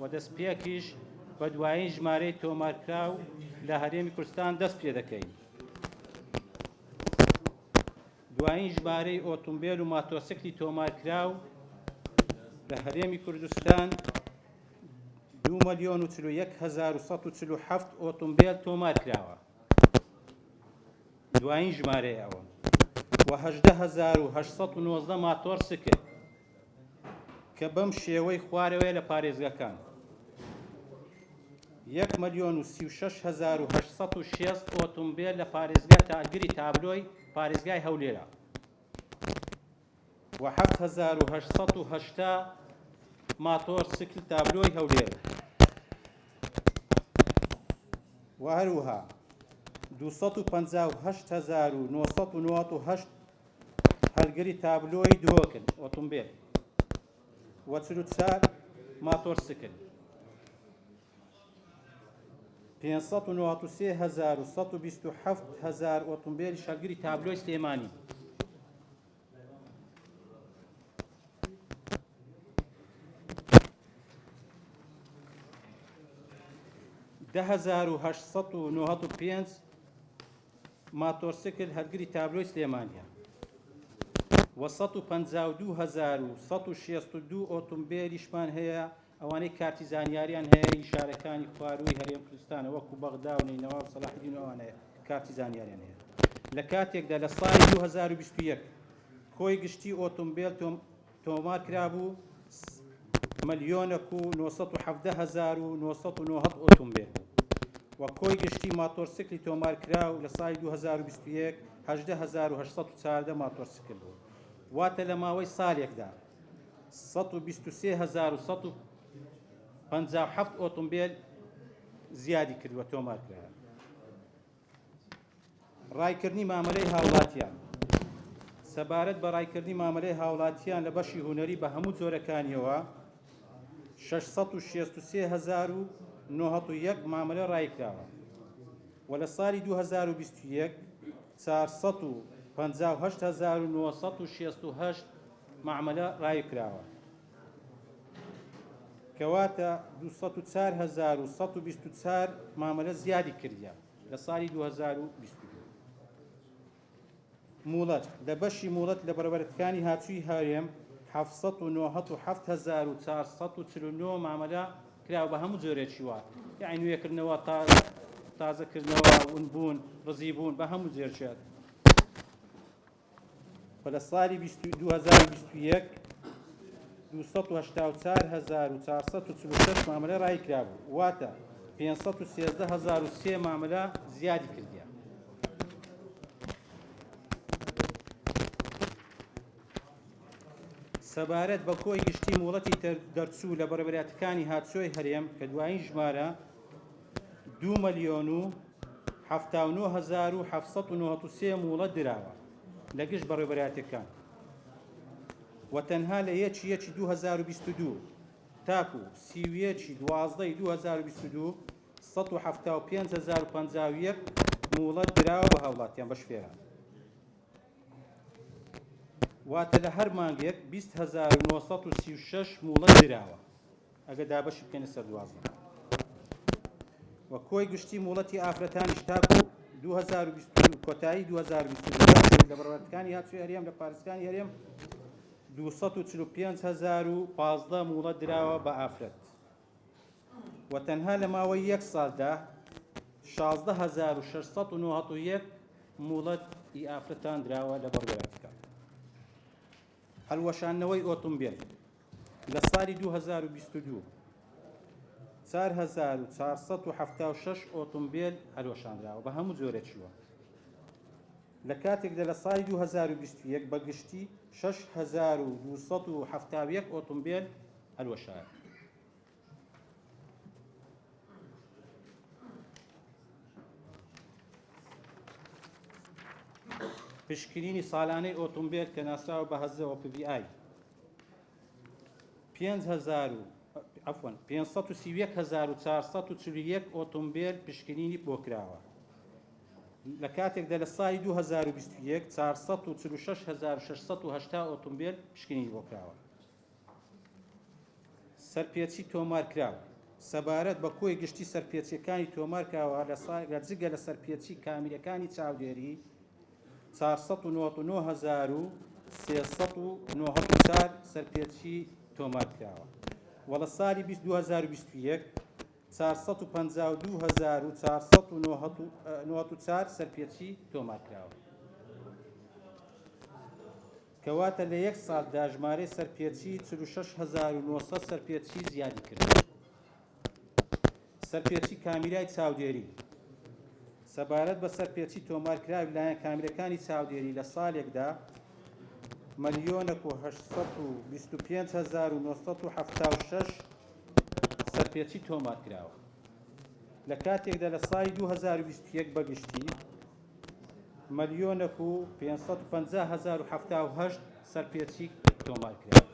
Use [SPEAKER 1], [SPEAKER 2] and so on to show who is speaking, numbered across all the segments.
[SPEAKER 1] و دەستپێکیش بە دوایین ژمارەی تۆمارکراو لە هەرێمی کوردستان دەست پێ دەکەین. دوایین ژمارەی ئۆتۆمبیل و ماتۆسیکلی تۆمارکراو لە هەرێمی کوردستان 2,41,147 ئۆتۆمبیل تۆمار کراوە. دوایین ژمارەی ئەوە و 18,819 ماتۆر سکر کە بەم شێوەی خوارەوەی لە پارێزگەکان 1,36,806 ئۆتۆمبیل لە پارێزگای تاگری تابلۆی پارێزگای هەولێرە و 7,880 ماتۆر سکل تابلۆی هەولێرە و هەروەها 258,998 هەلگری تابلۆی درۆکن ئۆتۆمبیل و 44 ماتۆر سکل 593,127 ئۆتۆمبیلی هەلگری تابلۆی سلێمانی 10,895 ماتۆرسکل هەلگری تابلۆی سلێمانیە و 152,162 ئۆتۆمبیلیشمان هەیە ئەوانەی کارتی زانیاریان هەیە شارەکانی خوارووی هەرێم کوردستانە وەکو بەغدا و نینەوا و سەلاحدین ئەوانەیە کارتی زانیاریان هەیە. لە کاتێکدا لە ساڵی 2021 کۆی گشتی ئۆتۆمبیل تۆمار کرابوو 1,917,990 ئۆتۆمبیل و کۆی گشتی ماتۆرسکلی تۆمار کراو لە ساڵی 2021 18,814 ماتۆرسکل بوو. واتە لە ماوەی ساڵێکدا 123,157 ئۆتۆمبیل زیادی کردووە تۆمار کرا. ڕایکردنی مامەلەی هاوڵاتیان سەبارەت بە ڕایکردنی مامەلەی هاوڵاتیان لە بەشی هونەری بە هەموو جۆرەکانیەوە 663,901 مامەلە ڕایکراوە و لە ساڵی 2021 458,968 مامەلە ڕایکراوە کەواتە 204,124 مامەلە زیادی کردیە لە ساڵی 2022. موڵەت لە بەشی موڵەت لە بەرەبەرەتەکانی هاتووی هەرێم 797,449 مامەلە کراوە بە هەموو جۆرێکی وات، یعنی نوێکردنەوە، تازەکردنەوە، ونبوون، ڕزیبوون، بە هەموو جێرچێت. لە ساڵی 2021 284,446 مامەلە ڕایکرابوو، واتە 513,003 مامەلە زیادی کردیە. سەبارەت بە کۆی گشتی موڵەتی دەرچوو لە بەرەبەرەتەکانی هاتووی هەرێم کە دوایین ژمارە 2,079,793 موڵەت دراوە لە گشت بەڕێوەبەرەتەکان و تەنها لە یەکی 2022 تاکو 31 2022 175,051 موڵەت دراوە بە هاوڵاتیان بە شفێران، واتە لە هەر مانگێک 20,936 موڵەت دراوە ئەگە دابەشی بکەنە سەر 12. و کۆی گشتی موڵەتی ئافرەتانیش تاکو 2022 کۆتایی 2022 لە بەڕێوەبەرەتەکانی هاتووی هەرێم لە پارێزەکانی هەرێم 245,015 موڵەت دراوە بە ئافرەت و تەنها لە ماوەی یەک ساڵدا 16,691 موڵەتی ئافرەتان دراوە لە بەڕێوەبەرەتەکان. هەڵوەشانەوەی ئۆتۆمبیل لە ساڵی 2022 4,476 ئۆتۆمبیل هەڵوەشاندراوە بە هەموو جۆرێکیوە، لە کاتێکدا لە ساڵی 2021 بەگشتی 6,271 ئۆتۆمبیل هەڵوەشاند. پشکنینی ساڵانەی ئۆتۆمبیل کە ناسراوە بە هەزەوە PVI 531,441 ئۆتۆمبیل پشکنینی بۆ کراوە، لە کاتێکدا لە ساڵی 2021 446,680 ئۆتۆمبیل پشکنینی بۆ کراوە. سەرپێچی تۆمار کراوە سەبارەت بە کۆی گشتی سەرپێچیەکانی تۆمارکراوە لە جگە لە سەرپێچی کامیلەکانی چاودێری 499,394 سەرپێچی تۆمارکراوە و لە ساڵی 2021 452,494 سەرپێچی تۆمارکراوە کەواتە لە یەک ساڵدا ژمارەی سەرپێچی 46,900 سەرپێچی زیادی کرد. سەرپێچی کامیرای چاودێری سەبارەت بە سەرپێچی تۆمارکراوی لایەن کامیرەکانی چاودێری لە ساڵێکدا 1,825,976 سەرپێچی تۆمارکراوە لە کاتێکدا لە ساڵی 2021 بەگشتی 1,550,078 سەرپێچی تۆمارکراوە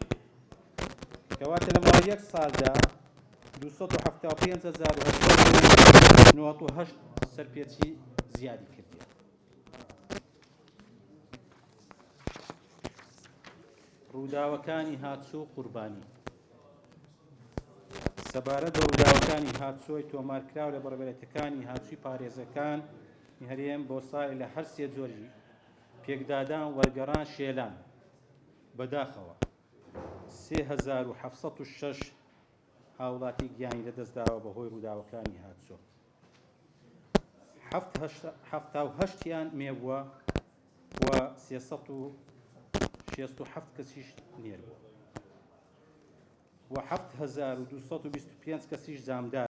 [SPEAKER 1] کەواتە لە ماوەی یەک ساڵدا 275,898 سەرپێچی زیادی کردیە. ڕووداوەکانی هاتسۆ و قوربانی سەبارەت بە ڕووداوەکانی هاتسۆی تۆمارکراو لە بەڕێوەبەرەتەکانی هاتسووی پارێزەکان هەرێم بۆ ساڵی لە هەر سێ جۆری پێکدادان وەرگەڕان شێلان بەداخەوە 3,706 هاوڵاتی گیانی لەدەستداوە بەهۆی ڕووداوەکانی هاتسۆ 78یان مێبووە و 367 کەسیش نێر بووە و 7,225 کەسیش زامدار